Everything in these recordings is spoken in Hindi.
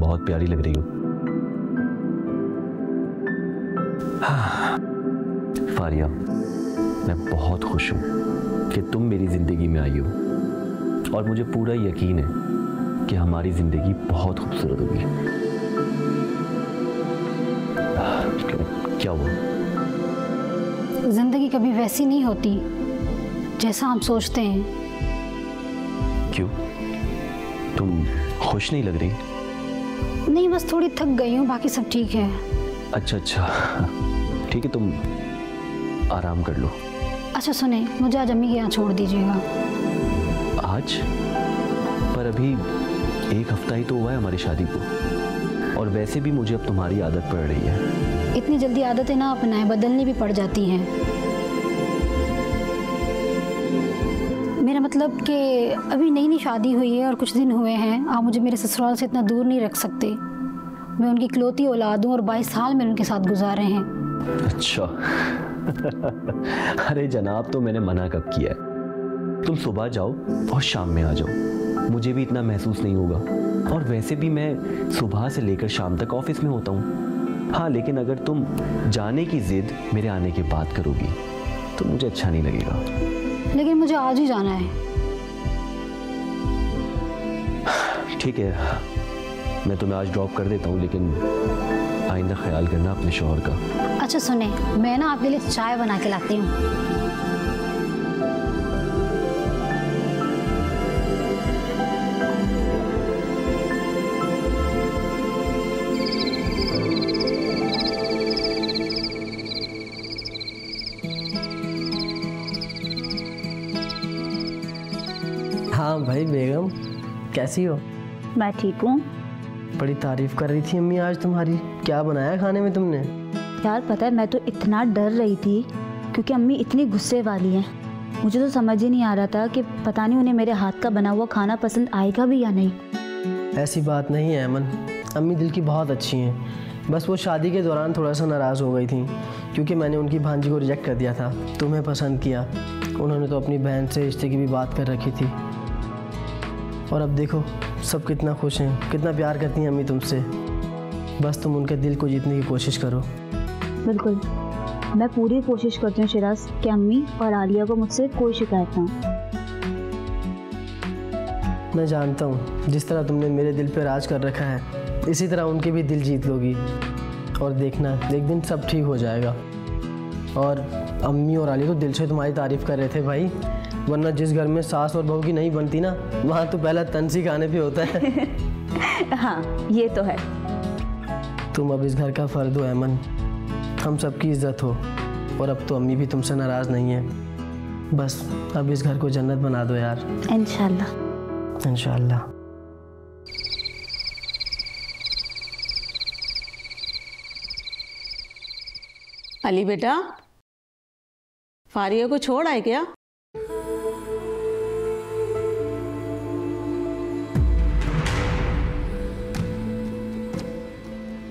बहुत प्यारी लग रही हो। फारिया, मैं बहुत खुश हूँ कि तुम मेरी ज़िंदगी में आई हो और मुझे पूरा यकीन है कि हमारी ज़िंदगी बहुत खूबसूरत होगी। क्या हुआ? जिंदगी कभी वैसी नहीं होती जैसा हम सोचते हैं। क्यों? तुम खुश नहीं लग रही? नहीं, बस थोड़ी थक गई हूँ, बाकी सब ठीक है। अच्छा, ठीक है, तुम आराम कर लो। अच्छा सुने, मुझे आज अम्मी के यहाँ छोड़ दीजिएगा। आज? पर अभी 1 हफ्ता ही तो हुआ है हमारी शादी को, और वैसे भी मुझे अब तुम्हारी आदत पड़ रही है। इतनी जल्दी आदतें ना अपनाएं, बदलनी भी पड़ जाती हैं। मेरा मतलब कि अभी नई शादी हुई है और कुछ दिन हुए हैं। आप मुझे मेरे ससुराल से इतना दूर नहीं रख सकते। मैं उनकी इकलौती औलाद हूँ और 22 साल मैंने उनके साथ गुजारे हैं। अच्छा। अरे जनाब, तो मैंने मना कब किया है? तुम सुबह जाओ और शाम में आ जाओ, मुझे भी इतना महसूस नहीं होगा। और वैसे भी मैं सुबह से लेकर शाम तक ऑफिस में होता हूँ। हाँ, लेकिन अगर तुम जाने की जिद मेरे आने के बाद करोगी तो मुझे अच्छा नहीं लगेगा। लेकिन मुझे आज ही जाना है। ठीक है, मैं तुम्हें आज ड्रॉप कर देता हूँ, लेकिन आइंदा ख्याल करना अपने शौहर का। अच्छा सुने, मैं ना आपके लिए चाय बना के लाती हूँ। हाँ भाई बेगम, कैसी हो? मैं ठीक हूँ। बड़ी तारीफ कर रही थी अम्मी आज तुम्हारी। क्या बनाया खाने में तुमने? यार पता है, मैं तो इतना डर रही थी क्योंकि अम्मी इतनी गुस्से वाली हैं। मुझे तो समझ ही नहीं आ रहा था कि पता नहीं उन्हें मेरे हाथ का बना हुआ खाना पसंद आएगा भी या नहीं। ऐसी बात नहीं है अमन, अम्मी दिल की बहुत अच्छी हैं। बस वो शादी के दौरान थोड़ा सा नाराज़ हो गई थी क्योंकि मैंने उनकी भांजी को रिजेक्ट कर दिया था। तुम्हें पसंद किया। उन्होंने तो अपनी बहन से रिश्ते की भी बात कर रखी थी। और अब देखो सब कितना खुश हैं, कितना प्यार करती हैं अम्मी तुमसे। बस तुम उनके दिल को जीतने की कोशिश करो। बिल्कुल, मैं पूरी कोशिश करती हूँ शिराज कि अम्मी और आलिया को मुझसे कोई शिकायत ना हो। मैं जानता हूँ जिस तरह तुमने मेरे दिल पे राज कर रखा है, इसी तरह उनके भी दिल जीत लोगी। और देखना एक दिन सब ठीक हो जाएगा। और अम्मी और आलिया तो दिल से तुम्हारी तारीफ़ कर रहे थे भाई, वरना जिस घर में सास और बहू की नहीं बनती ना, वहाँ तो पहला तंसी खाने पे होता है। हाँ ये तो है। तुम अब इस घर का फर्द हो अमन, हम सबकी इज्जत हो। और अब तो अम्मी भी तुमसे नाराज़ नहीं है। बस अब इस घर को जन्नत बना दो यार। इंशाल्लाह। इंशाल्लाह। अली बेटा, फारिया को छोड़ आए क्या?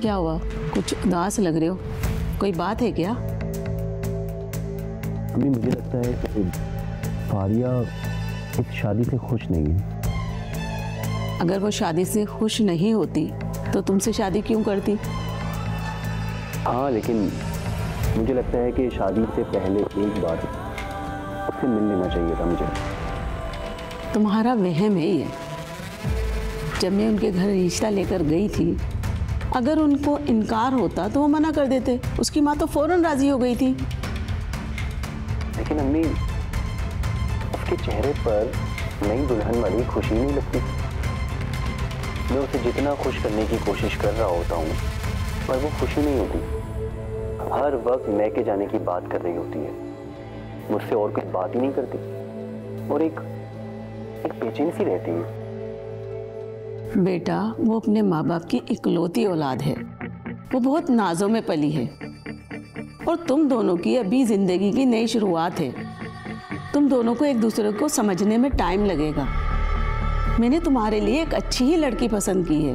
क्या हुआ, कुछ उदास लग रहे हो? कोई बात है क्या? अम्मी मुझे लगता है कि फारिया इस शादी से खुश नहीं है। अगर वो शादी से खुश नहीं होती तो तुमसे शादी क्यों करती? हाँ, लेकिन मुझे लगता है कि शादी से पहले एक बार उससे मिल लेना चाहिए था मुझे। तुम्हारा वहम है ये। जब मैं उनके घर रिश्ता लेकर गई थी, अगर उनको इनकार होता तो वो मना कर देते। उसकी माँ तो फौरन राजी हो गई थी। लेकिन अम्मी, उसके चेहरे पर नई दुल्हन वाली खुशी नहीं लगती। मैं उसे जितना खुश करने की कोशिश कर रहा होता हूँ, पर वो खुशी नहीं होती। हर वक्त मैके जाने की बात कर रही होती है, मुझसे और कुछ बात ही नहीं करती। और एक बेचैनी सी रहती है। बेटा, वो अपने माँ बाप की इकलौती औलाद है। वो बहुत नाजों में पली है। और तुम दोनों की अभी जिंदगी की नई शुरुआत है। तुम दोनों को एक दूसरे को समझने में टाइम लगेगा। मैंने तुम्हारे लिए एक अच्छी ही लड़की पसंद की है।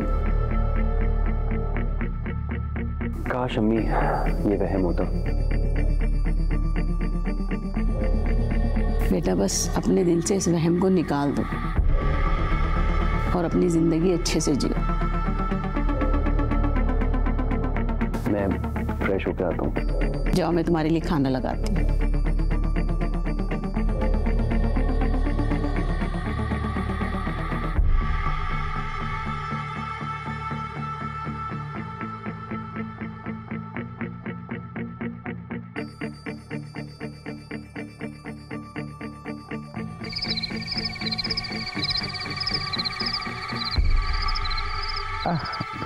काश अम्मी ये वहम होता। बेटा, बस अपने दिल से इस वहम को निकाल दो और अपनी जिंदगी अच्छे से जियो। मैं फ्रेश होकर आता हूँ। जाओ, मैं तुम्हारे लिए खाना लगाती हूँ।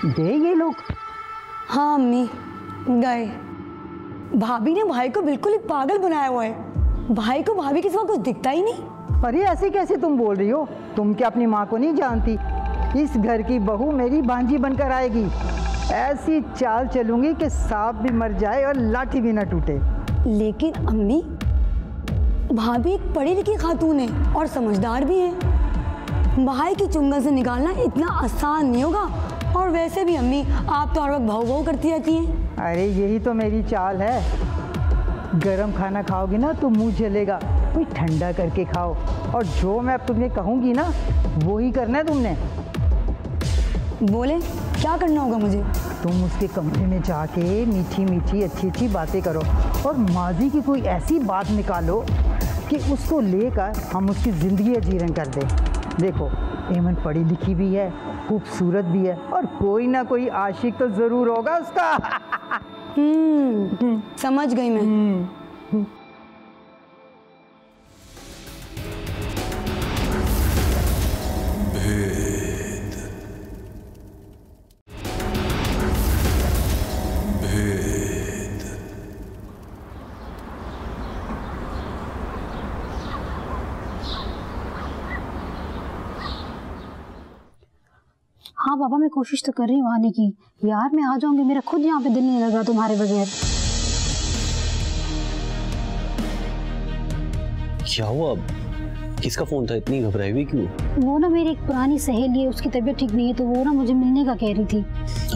गए ये लोग? हाँ अम्मी, गए। भाभी ने भाई को बिल्कुल ही पागल बनाया हुआ है। भाई को भाभी के सिवा कुछ दिखता ही नहीं। अरे ऐसे कैसे तुम बोल रही हो? तुम क्या अपनी माँ को नहीं जानती? इस घर की बहू मेरी भांजी बनकर आएगी। ऐसी चाल चलूंगी कि सांप भी मर जाए और लाठी भी ना टूटे। लेकिन अम्मी, भाभी एक पढ़ी लिखी खातून है और समझदार भी है। भाई की चुंगल से निकालना इतना आसान नहीं होगा। और वैसे भी अम्मी, आप तो हर वक्त भाव भाव करती रहती हैं। अरे यही तो मेरी चाल है। गरम खाना खाओगी ना तो मुंह जलेगा, कोई ठंडा करके खाओ। और जो मैं अब तुम्हें कहूँगी ना वो ही करना है तुमने। बोले क्या करना होगा मुझे? तुम उसके कमरे में जाके मीठी मीठी अच्छी अच्छी बातें करो और माजी की कोई ऐसी बात निकालो कि उसको लेकर हम उसकी ज़िंदगी जीवन कर दें। देखो, एमन पढ़ी लिखी भी है, खूबसूरत भी है और कोई ना कोई आशिक तो ज़रूर होगा उसका। समझ गई मैं। हाँ पापा, मैं कोशिश तो कर रही हूँ आने की। यार मैं आ जाऊंगी, मेरा खुद यहाँ पे दिल नहीं लगा तुम्हारे बगैर। क्या हुआ? किसका फोन था? इतनी घबराई हुई क्यों? वो ना मेरी एक पुरानी सहेली है, उसकी तबीयत ठीक नहीं है, तो वो ना मुझे मिलने का कह रही थी।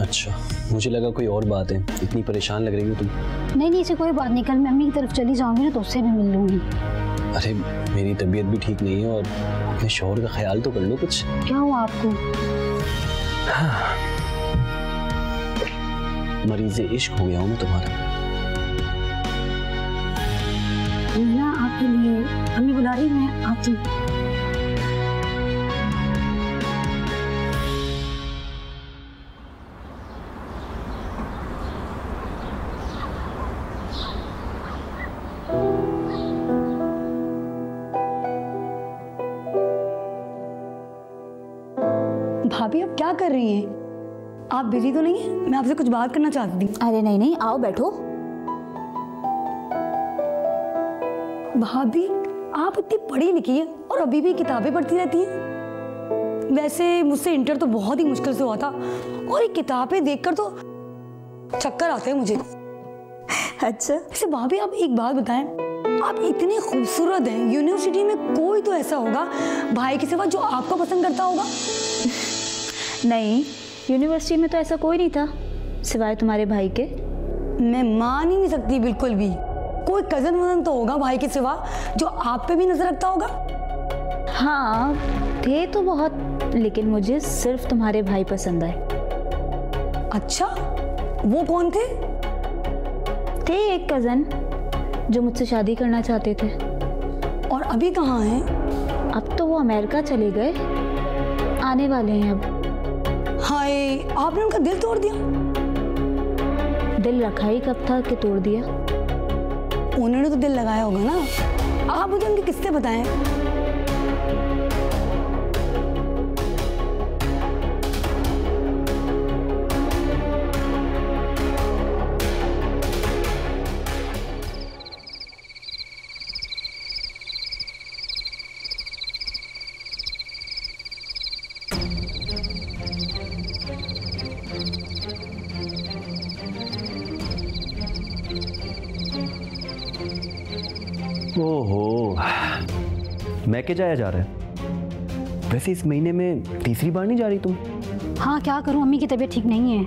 अच्छा, मुझे लगा कोई और बात है। इतनी परेशान लग रही हो तुम। नहीं नहीं, ऐसी कोई बात नहीं। कल मैं अम्मी की तरफ चली जाऊंगी ना तो उससे भी मिल लूंगी। अरे मेरी तबीयत भी ठीक नहीं है और अपने शौहर का ख्याल तो कर लो कुछ। क्या हुआ आपको? मरीज़ इश्क हो गया हूँ मैं तुम्हारा। ना आपके लिए अम्मी बुला रही, मैं आती हूँ। भाभी आप क्या कर रही हैं? आप बिजी तो नहीं हैं? मैं आपसे कुछ बात करना चाहती थी। अरे नहीं नहीं, आओ बैठो। भाभी आप इतनी पढ़ी लिखी है और अभी भी किताबें पढ़ती रहती हैं। वैसे मुझसे इंटर तो बहुत ही मुश्किल से हुआ था और ये किताबें देखकर तो चक्कर आते हैं मुझे। अच्छा, वैसे भाभी आप एक बात बताएं, आप इतनी खूबसूरत हैं, यूनिवर्सिटी में कोई तो ऐसा होगा भाई के सिवा जो आपको पसंद करता होगा? नहीं, यूनिवर्सिटी में तो ऐसा कोई नहीं था सिवाय तुम्हारे भाई के। मैं मान ही नहीं सकती बिल्कुल भी। कोई कजन वजन तो होगा भाई के सिवा जो आप पे भी नजर रखता होगा। हाँ थे तो बहुत, लेकिन मुझे सिर्फ तुम्हारे भाई पसंद आए। अच्छा, वो कौन थे? थे एक कजन जो मुझसे शादी करना चाहते थे। और अभी कहाँ हैं? अब तो वो अमेरिका चले गए, आने वाले हैं अब। हाय, आपने उनका दिल तोड़ दिया। दिल रखा ही कब था कि तोड़ दिया। उन्होंने तो दिल लगाया होगा ना। आप मुझे उनके किस्से बताएं। ओहो, मैं क्या जाया जा रहा है? वैसे इस महीने में तीसरी बार नहीं जा रही तुम? हाँ क्या करूँ, अम्मी की तबीयत ठीक नहीं है।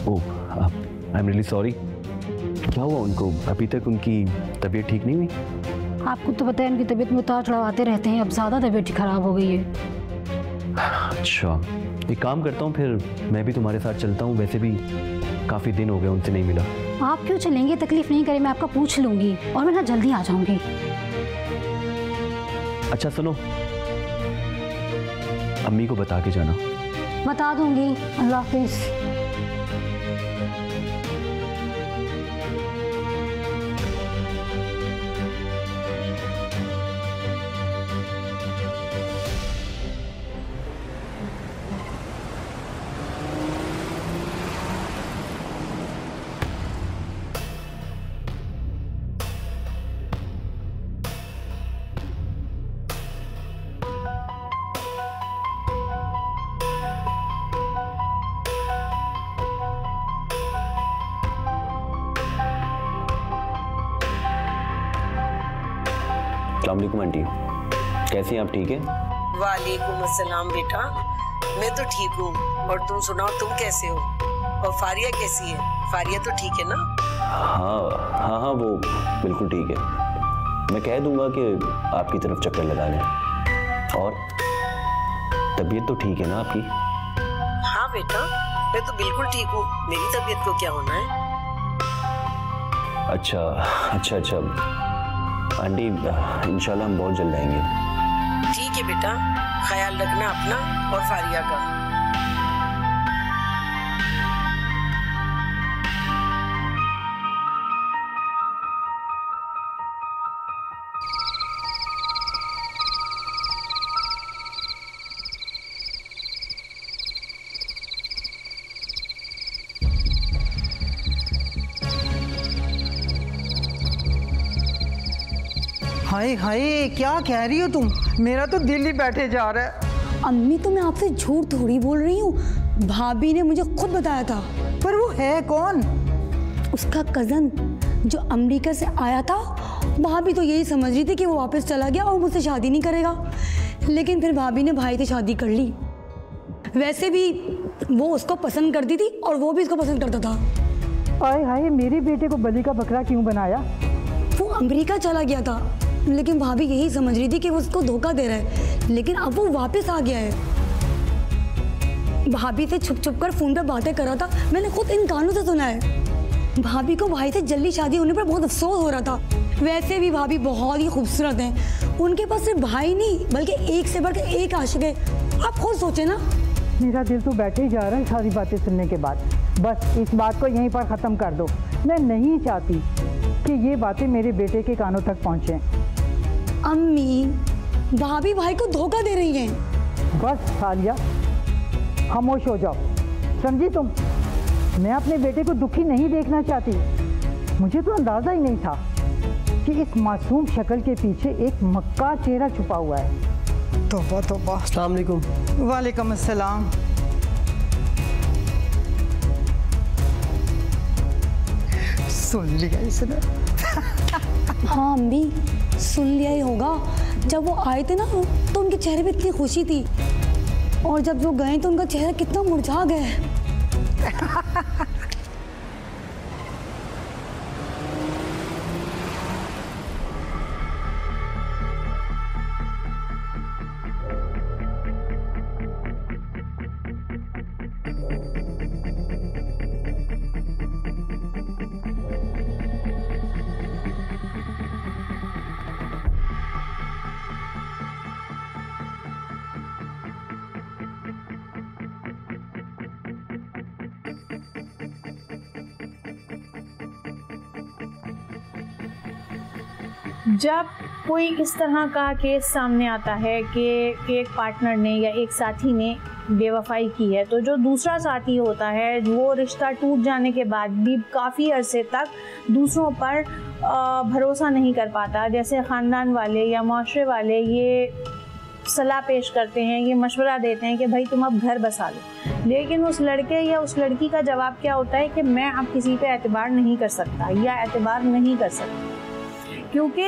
ओह, आई एम रियली सॉरी। क्या हुआ उनको? अभी तक उनकी तबीयत ठीक नहीं हुई? आपको तो पता है उनकी तबीयत में उतार चढ़ाव आते रहते हैं, अब ज़्यादा तबीयत खराब हो गई है। अच्छा, एक काम करता हूँ, फिर मैं भी तुम्हारे साथ चलता हूँ। वैसे भी काफ़ी दिन हो गए उनसे नहीं मिला। आप क्यों चलेंगे? तकलीफ नहीं करे, मैं आपका पूछ लूँगी और मैं ना जल्दी आ जाऊँगी। अच्छा सुनो, अम्मी को बता के जाना। बता दूँगी। अल्लाह हाफिज़। अस्सलाम वालेकुम आंटी, कैसी हैं आप? ठीक है? वालेकुम अस्सलाम बेटा, मैं तो ठीक हूँ। और तुम सुनाओ, तुम कैसे हो? और फारिया कैसी है? फारिया तो ठीक है ना? हाँ, वो बिल्कुल ठीक है। मैं कह दूंगा कि आपकी तरफ चक्कर लगा लें। और तबीयत तो ठीक है ना आपकी? हाँ बेटा, मैं तो बिल्कुल ठीक हूँ। मेरी तबीयत को क्या होना है? अच्छा आंटी, इंशाल्लाह हम बहुत जल्द आएंगे। ठीक है बेटा, ख्याल रखना अपना और फारिया का। हाय हाय, क्या कह रही हो तुम? मेरा तो दिल ही बैठे जा रहा है। अम्मी तो मैं आपसे झूठ थोड़ी बोल रही हूँ, भाभी ने मुझे खुद बताया था। पर वो है कौन? उसका कज़न जो अमेरिका से आया था। भाभी तो यही समझ रही थी कि वो वापस चला गया और मुझसे शादी नहीं करेगा, लेकिन फिर भाभी ने भाई से शादी कर ली। वैसे भी वो उसको पसंद करती थी और वो भी उसको पसंद करता था। हाय हाय, मेरे बेटे को बलि का बकरा क्यों बनाया? वो अमेरिका चला गया था, लेकिन भाभी यही समझ रही थी कि वो उसको धोखा दे रहा है, लेकिन अब वो वापस आ गया है। भाभी से छुप छुप कर फोन पे बातें कर रहा था, मैंने खुद इन कानों से सुना है। भाभी को भाई से जल्दी शादी होने पर बहुत अफसोस हो रहा था। वैसे भी भाभी बहुत ही खूबसूरत हैं, उनके पास सिर्फ भाई नहीं बल्कि एक से बढ़कर एक आशिक है। आप खुद सोचे ना। मेरा दिल तो बैठे ही जा रहा है सारी बातें सुनने के बाद। बस इस बात को यहीं पर ख़त्म कर दो। मैं नहीं चाहती कि ये बातें मेरे बेटे के कानों तक पहुँचें। अम्मी, भाभी भाई को धोखा दे रही हैं। बस सालिया, खामोश हो जाओ, समझी तुम? मैं अपने बेटे को दुखी नहीं देखना चाहती। मुझे तो अंदाज़ा ही नहीं था कि इस मासूम शक्ल के पीछे एक मक्कार चेहरा छुपा हुआ है। तौबा तौबा। अस्सलाम वालेकुम। वालेकुम अस्सलाम। सुन लिया इसने। हाँ अम्मी, सुन लिया ही होगा। जब वो आए थे ना तो उनके चेहरे पे इतनी खुशी थी, और जब वो गए तो उनका चेहरा कितना मुरझा गया है। जब कोई इस तरह का केस सामने आता है कि एक पार्टनर ने या एक साथी ने बेवफाई की है, तो जो दूसरा साथी होता है वो रिश्ता टूट जाने के बाद भी काफ़ी अरसे तक दूसरों पर भरोसा नहीं कर पाता। जैसे ख़ानदान वाले या माशरे वाले ये सलाह पेश करते हैं, ये मशवरा देते हैं कि भाई तुम अब घर बसा लो, लेकिन उस लड़के या उस लड़की का जवाब क्या होता है कि मैं अब किसी पे एतबार नहीं कर सकता या एतबार नहीं कर सकती, क्योंकि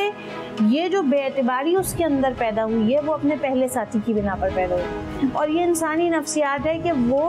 ये जो बेएतबारी उसके अंदर पैदा हुई है वो अपने पहले साथी की बिना पर पैदा हुई। और ये इंसानी नफ्सियात है कि वो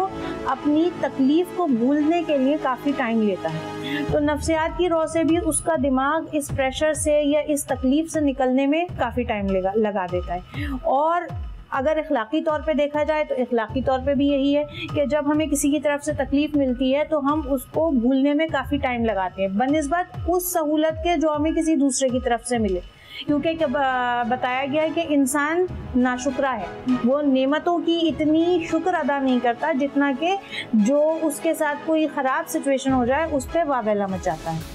अपनी तकलीफ़ को भूलने के लिए काफ़ी टाइम लेता है। तो नफ्सियात की रौ से भी उसका दिमाग इस प्रेशर से या इस तकलीफ़ से निकलने में काफ़ी टाइम लगा देता है। और अगर इखलाकी तौर पे देखा जाए तो इखलाकी तौर पे भी यही है कि जब हमें किसी की तरफ से तकलीफ मिलती है तो हम उसको भूलने में काफ़ी टाइम लगाते हैं बनिस्बत उस सहूलत के जो हमें किसी दूसरे की तरफ से मिले, क्योंकि बताया गया है कि इंसान नाशुक्रा है, वो नेमतों की इतनी शुक्र अदा नहीं करता जितना कि जो उसके साथ कोई ख़राब सिचुएशन हो जाए उस पर वावेला मचाता है।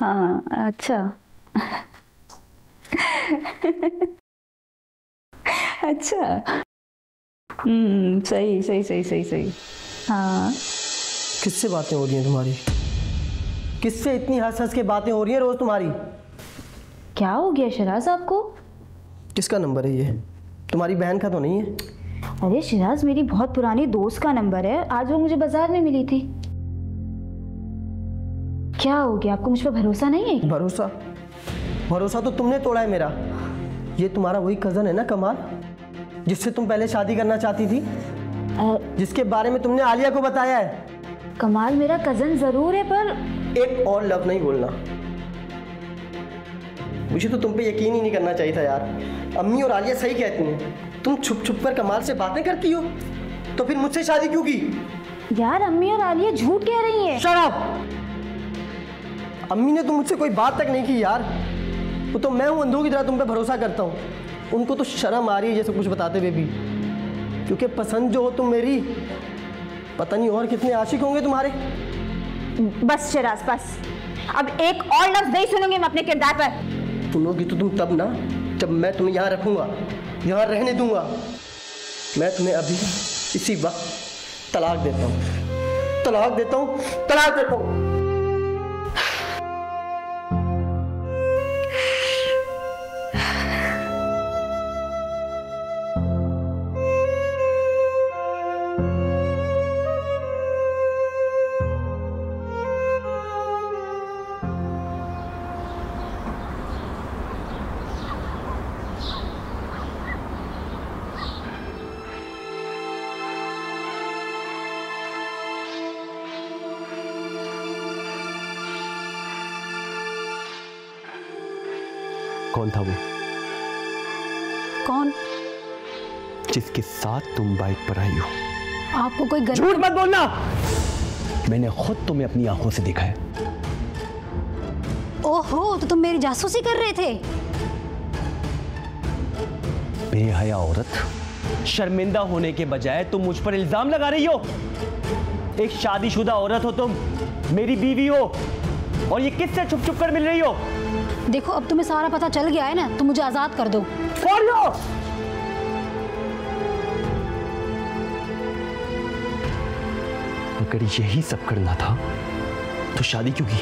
हाँ अच्छा अच्छा सही सही सही सही सही। हाँ किससे बातें हो रही हैं तुम्हारी? किससे इतनी हंस हंस के बातें हो रही हैं रोज तुम्हारी? क्या हो गया शिराज आपको? किसका नंबर है ये? तुम्हारी बहन का तो नहीं है? अरे शिराज मेरी बहुत पुरानी दोस्त का नंबर है, आज वो मुझे बाजार में मिली थी। क्या हो गया, आपको मुझ पर भरोसा नहीं है? भरोसा? भरोसा तो तुमने तोड़ा है मेरा। ये तुम्हारा वही कजन है ना कमाल, जिससे तुम पहले शादी करना चाहती थी, जिसके बारे में तुमने आलिया को बताया है। कमाल मेरा कजन जरूर है, पर एक और लफ्ज नहीं बोलना। मुझे तो तुम पे यकीन ही नहीं करना चाहिए था यार। अम्मी और आलिया सही कहती हैं, तुम छुप छुप कर कमाल से बातें करती हो, तो फिर मुझसे शादी क्यों की? यार अम्मी और आलिया झूठ कह रही है। Shut up! अम्मी ने तो मुझसे कोई बात तक नहीं की यार। वो तो मैं हूँ अंधों की तरह तुम पे भरोसा करता हूँ। उनको तो शर्म आ रही है ये सब कुछ बताते हुए भी, क्योंकि पसंद जो हो तुम मेरी, पता नहीं और कितने आशिक होंगे तुम्हारे। बस शिराज बस, अब एक और लफ्ज नहीं सुनूंगी मैं अपने किरदार पर। सुनोगी तो तुम तब ना, जब मैं तुम्हें यहाँ रखूंगा, यहाँ रहने दूंगा। मैं तुम्हें अभी इसी वक्त तलाक देता हूँ, तलाक देता हूँ, तलाक देता हूँ। कौन था वो? कौन? जिसके साथ तुम बाइक पर आई हो। आपको कोई झूठ मत बोलना, मैंने खुद तुम्हें अपनी आंखों से देखा है। ओहो, तो तुम मेरी जासूसी कर रहे थे? बेहया औरत, शर्मिंदा होने के बजाय तुम मुझ पर इल्जाम लगा रही हो। एक शादीशुदा औरत हो तुम, मेरी बीवी हो, और ये किससे छुप छुप कर मिल रही हो? देखो अब तुम्हें सारा पता चल गया है ना, तो मुझे आजाद कर दो। अगर यही सब करना था तो शादी क्यों की?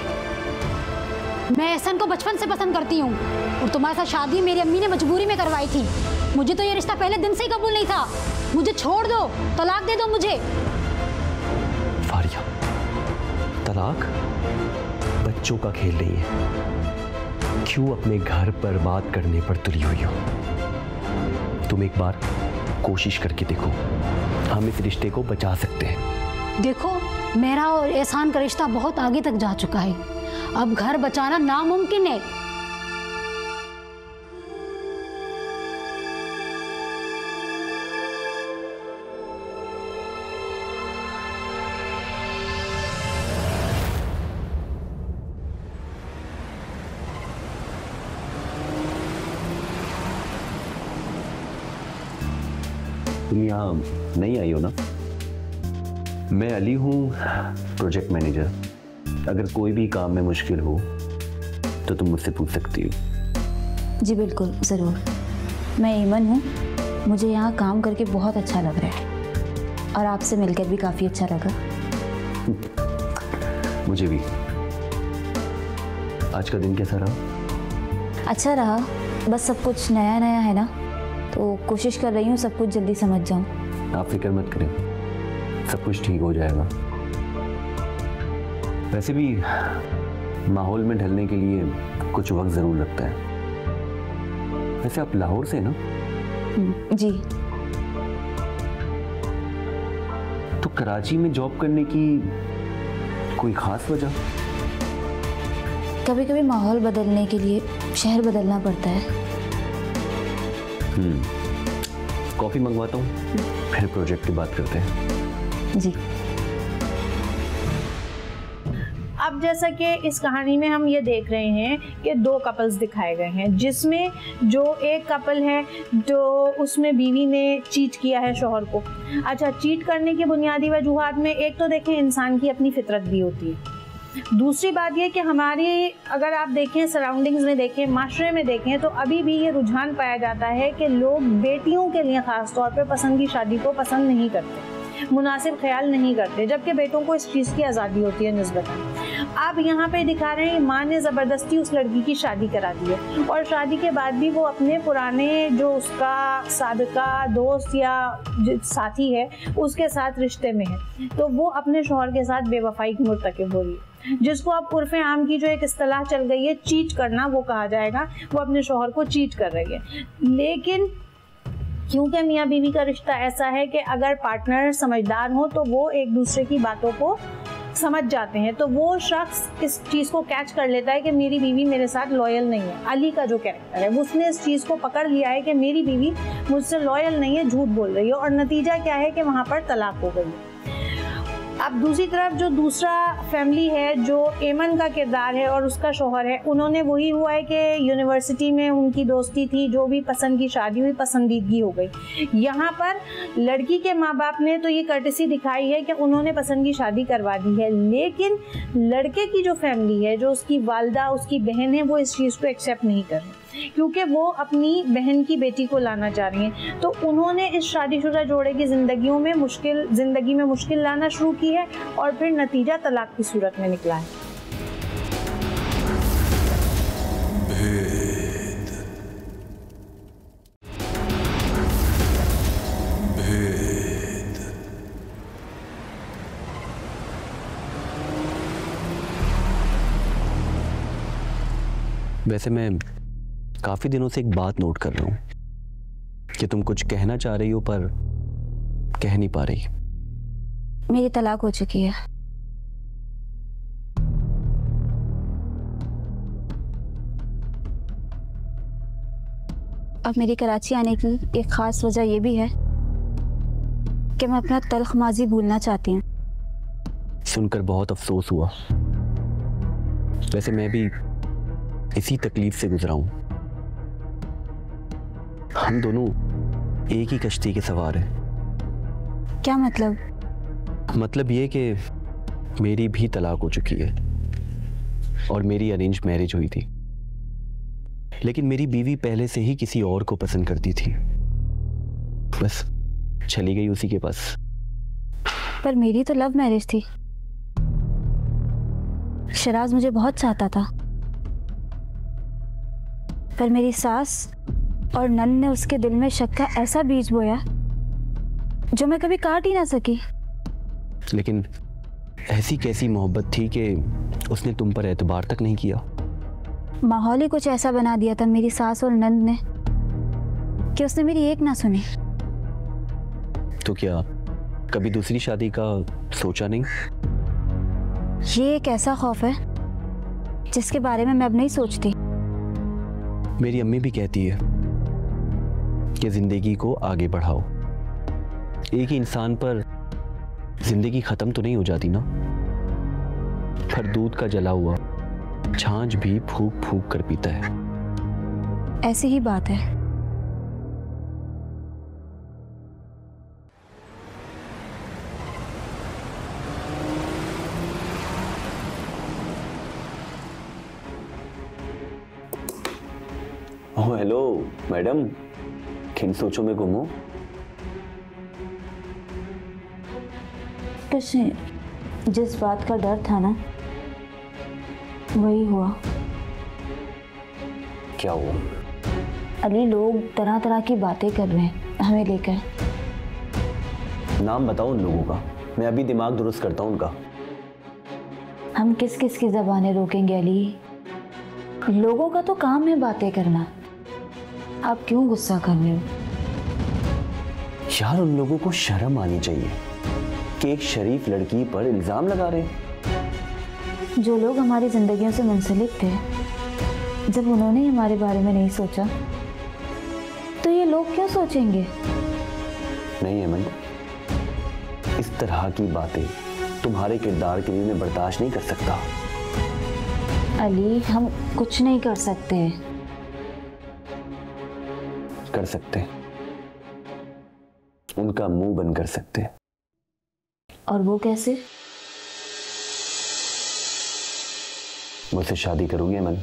मैं एहसन को बचपन से पसंद करती हूँ, और तुम्हारे साथ शादी मेरी अम्मी ने मजबूरी में करवाई थी। मुझे तो ये रिश्ता पहले दिन से ही कबूल नहीं था। मुझे छोड़ दो, तलाक दे दो मुझे। फारिया, तलाक बच्चों का खेल नहीं है। क्यों अपने घर बर्बाद करने पर तुली हुई हो? तुम एक बार कोशिश करके देखो, हम इस रिश्ते को बचा सकते हैं। देखो, मेरा और एहसान का रिश्ता बहुत आगे तक जा चुका है, अब घर बचाना नामुमकिन है। तुम यहाँ नहीं आई हो ना? मैं अली हूँ, प्रोजेक्ट मैनेजर। अगर कोई भी काम में मुश्किल हो तो तुम मुझसे पूछ सकती हो। जी बिल्कुल, ज़रूर। मैं ईमन हूँ, मुझे यहाँ काम करके बहुत अच्छा लग रहा है, और आपसे मिलकर भी काफ़ी अच्छा लगा। मुझे भी। आज का दिन कैसा रहा? अच्छा रहा, बस सब कुछ नया नया है ना, तो कोशिश कर रही हूँ सब कुछ जल्दी समझ जाऊँ। आप फिक्र मत करें, सब कुछ ठीक हो जाएगा। वैसे भी माहौल में ढलने के लिए कुछ वक्त ज़रूर लगता है। वैसे आप लाहौर से ना? जी। तो कराची में जॉब करने की कोई खास वजह? कभी कभी माहौल बदलने के लिए शहर बदलना पड़ता है। कॉफी मंगवाता हूँ, फिर प्रोजेक्ट की बात करते हैं। जी। अब जैसा कि इस कहानी में हम ये देख रहे हैं कि दो कपल्स दिखाए गए हैं, जिसमें जो एक कपल है तो उसमें बीवी ने चीट किया है शौहर को। अच्छा, चीट करने की बुनियादी वजूहात में एक तो देखें इंसान की अपनी फितरत भी होती है, दूसरी बात ये कि हमारी अगर आप देखें सराउंडिंग्स में देखें, माशरे में देखें, तो अभी भी ये रुझान पाया जाता है कि लोग बेटियों के लिए ख़ास तौर पे पसंद की शादी को पसंद नहीं करते, मुनासिब ख्याल नहीं करते, जबकि बेटों को इस चीज़ की आज़ादी होती है निस्बतन। अब यहाँ पे दिखा रहे हैं माँ ने ज़बरदस्ती उस लड़की की शादी करा दी है और शादी के बाद भी वो अपने पुराने जो उसका साबिका दोस्त या साथी है उसके साथ रिश्ते में है, तो वो अपने शौहर के साथ बेवफाई की मुर्तकिब हो रही है, जिसको अब उर्फ़े आम की जो एक इस्तिलाह चल गई है चीट करना, वो कहा जाएगा। वो अपने शौहर को चीट कर रही है, लेकिन क्योंकि मियाँ बीवी का रिश्ता ऐसा है कि अगर पार्टनर समझदार हो तो वो एक दूसरे की बातों को समझ जाते हैं, तो वो शख्स इस चीज़ को कैच कर लेता है कि मेरी बीवी मेरे साथ लॉयल नहीं है। अली का जो कैरेक्टर है उसने इस चीज़ को पकड़ लिया है कि मेरी बीवी मुझसे लॉयल नहीं है, झूठ बोल रही है, और नतीजा क्या है कि वहाँ पर तलाक हो गई। अब दूसरी तरफ जो दूसरा फैमिली है, जो एमन का किरदार है और उसका शौहर है, उन्होंने वही हुआ है कि यूनिवर्सिटी में उनकी दोस्ती थी, जो भी पसंद की शादी हुई, पसंदीदगी हो गई। यहाँ पर लड़की के माँ बाप ने तो ये कर्टेसी दिखाई है कि उन्होंने पसंद की शादी करवा दी है, लेकिन लड़के की जो फैमिली है, जो उसकी वालदा, उसकी बहन है, वो इस चीज़ को एक्सेप्ट नहीं कर रही, क्योंकि वो अपनी बहन की बेटी को लाना चाह रही हैं। तो उन्होंने इस शादीशुदा जोड़े की ज़िंदगी में मुश्किल लाना शुरू की है और फिर नतीजा तलाक की सूरत में निकला है। वैसे मैं काफी दिनों से एक बात नोट कर रहा हूं कि तुम कुछ कहना चाह रही हो पर कह नहीं पा रही। मेरी तलाक हो चुकी है। अब मेरी कराची आने की एक खास वजह यह भी है कि मैं अपना तल्ख माजी भूलना चाहती हूँ। सुनकर बहुत अफसोस हुआ। वैसे मैं भी इसी तकलीफ से गुजरा हूं। हम दोनों एक ही कश्ती के सवार हैं। क्या मतलब? मतलब ये कि मेरी भी तलाक हो चुकी है और मेरी अरेंज मैरिज हुई थी, लेकिन मेरी बीवी पहले से ही किसी और को पसंद करती थी, बस चली गई उसी के पास। पर मेरी तो लव मैरिज थी। शराज मुझे बहुत चाहता था, पर मेरी सास और नन ने उसके दिल में शक का ऐसा बीज बोया जो मैं कभी काट ही ना सकी। लेकिन ऐसी कैसी मोहब्बत थी कि उसने तुम पर एतबार तक नहीं किया? माहौल ही कुछ ऐसा बना दिया था मेरी सास और नंद ने कि उसने मेरी एक ना सुनी। तो क्या कभी दूसरी शादी का सोचा नहीं? ये एक ऐसा खौफ है जिसके बारे में मैं अब नहीं सोचती। मेरी अम्मी भी कहती है कि जिंदगी को आगे बढ़ाओ। एक ही इंसान पर जिंदगी खत्म तो नहीं हो जाती ना, पर दूध का जला हुआ छाछ भी फूंक फूंक कर पीता है। ऐसी ही बात है। ओह हेलो मैडम, किन सोचों में गुम हो? कुछ नहीं, जिस बात का डर था ना वही हुआ। क्या हुआ? अली, लोग तरह तरह की बातें कर रहे हैं हमें लेकर। नाम बताओ उन लोगों का, मैं अभी दिमाग दुरुस्त करता हूँ उनका। हम किस किस की जबानें रोकेंगे अली? लोगों का तो काम है बातें करना। आप क्यों गुस्सा कर रहे हो? यार उन लोगों को शर्म आनी चाहिए कि एक शरीफ लड़की पर इल्जाम लगा रहे हैं। जो लोग हमारी जिंदगियों से मुंसलिक थे, जब उन्होंने ही हमारे बारे में नहीं सोचा तो ये लोग क्यों सोचेंगे? नहीं अमन, इस तरह की बातें तुम्हारे किरदार के लिए मैं बर्दाश्त नहीं कर सकता। अली, हम कुछ नहीं कर सकते। कर सकते, उनका मुंह बंद कर सकते। और वो कैसे? मुझसे शादी करोगी अमन?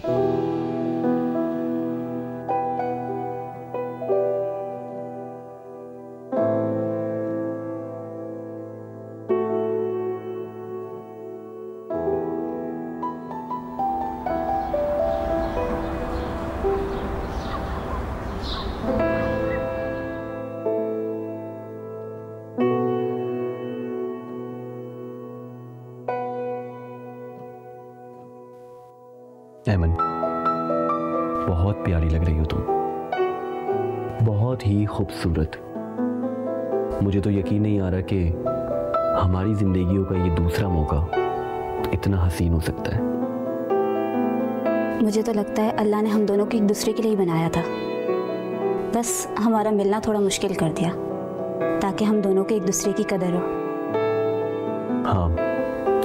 अमन, बहुत प्यारी लग रही हो तुम, बहुत ही खूबसूरत। मुझे तो यकीन नहीं आ रहा कि हमारी जिंदगियों का ये दूसरा मौका इतना हसीन हो सकता है। मुझे तो लगता है अल्लाह ने हम दोनों को एक दूसरे के लिए बनाया था, बस हमारा मिलना थोड़ा मुश्किल कर दिया ताकि हम दोनों को एक दूसरे की कदर हो। हाँ,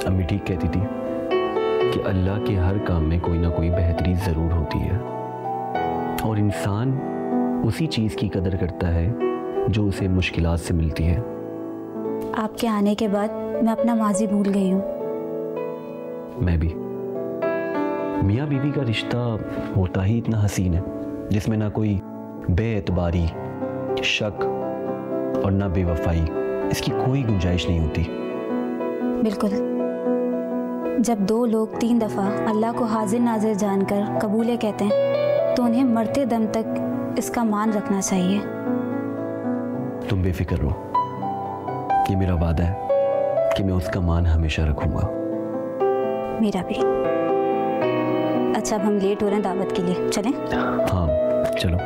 अम्मी ठीक कहती थी कि अल्लाह के हर काम में कोई ना कोई बेहतरी ज़रूर होती है और इंसान उसी चीज़ की कदर करता है जो उसे मुश्किलात से मिलती है। आपके आने के बाद मैं अपना माजी भूल गई हूँ। मैं भी। मियाँ बीवी का रिश्ता होता ही इतना हसीन है जिसमें ना कोई बेएतबारी, शक और ना बेवफाई, इसकी कोई गुंजाइश नहीं होती। बिल्कुल। जब दो लोग 3 दफ़ा अल्लाह को हाजिर नाजिर जानकर कबूले कहते हैं तो उन्हें मरते दम तक इसका मान रखना चाहिए। तुम बेफिक्र रहो, ये मेरा वादा है कि मैं उसका मान हमेशा रखूंगा। मेरा भी। अच्छा, अब हम लेट हो रहे हैं दावत के लिए, चलें? हाँ चलो।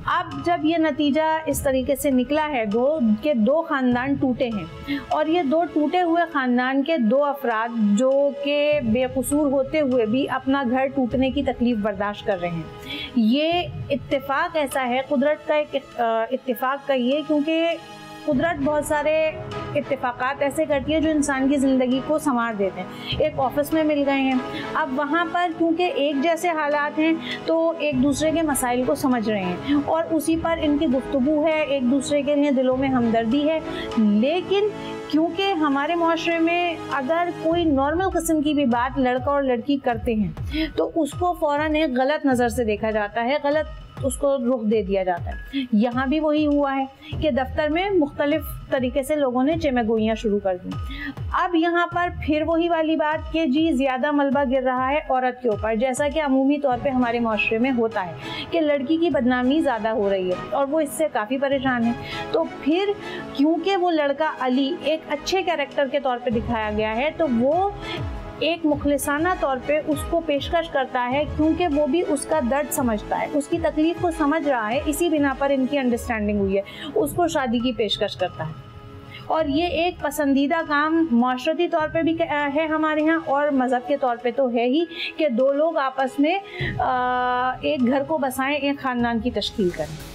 अब जब ये नतीजा इस तरीके से निकला है कि दो खानदान टूटे हैं और ये दो टूटे हुए खानदान के 2 अफराद जो कि बेकसूर होते हुए भी अपना घर टूटने की तकलीफ बर्दाश्त कर रहे हैं, ये इत्तेफाक ऐसा है, कुदरत का एक इत्तेफाक का ये, क्योंकि कुदरत बहुत सारे इत्तेफाकात ऐसे करती है जो इंसान की ज़िंदगी को संवार देते हैं। एक ऑफिस में मिल गए हैं, अब वहाँ पर क्योंकि एक जैसे हालात हैं तो एक दूसरे के मसाइल को समझ रहे हैं और उसी पर इनकी गुफ्तगू है, एक दूसरे के लिए दिलों में हमदर्दी है। लेकिन क्योंकि हमारे माशरे में अगर कोई नॉर्मल किस्म की भी बात लड़का और लड़की करते हैं तो उसको फ़ौरन एक गलत नज़र से देखा जाता है, गलत उसको रुख दे दिया जाता है। यहाँ भी वही हुआ है कि दफ्तर में मुख्तलिफ तरीके से लोगों ने चेमेगोइयाँ शुरू कर दी। अब यहाँ पर फिर वही वाली बात कि जी ज़्यादा मलबा गिर रहा है औरत के ऊपर, जैसा कि अमूमी तौर पे हमारे माशरे में होता है कि लड़की की बदनामी ज़्यादा हो रही है और वो इससे काफ़ी परेशान है। तो फिर क्योंकि वो लड़का अली एक अच्छे कैरेक्टर के तौर पर दिखाया गया है तो वो एक मुखलिसाना तौर पे उसको पेशकश करता है, क्योंकि वो भी उसका दर्द समझता है, उसकी तकलीफ को समझ रहा है, इसी बिना पर इनकी अंडरस्टैंडिंग हुई है, उसको शादी की पेशकश करता है। और ये एक पसंदीदा काम माशरती तौर पे भी है हमारे यहाँ और मज़हब के तौर पे तो है ही कि 2 लोग आपस में एक घर को बसाएं, एक ख़ानदान की तश्कील करें।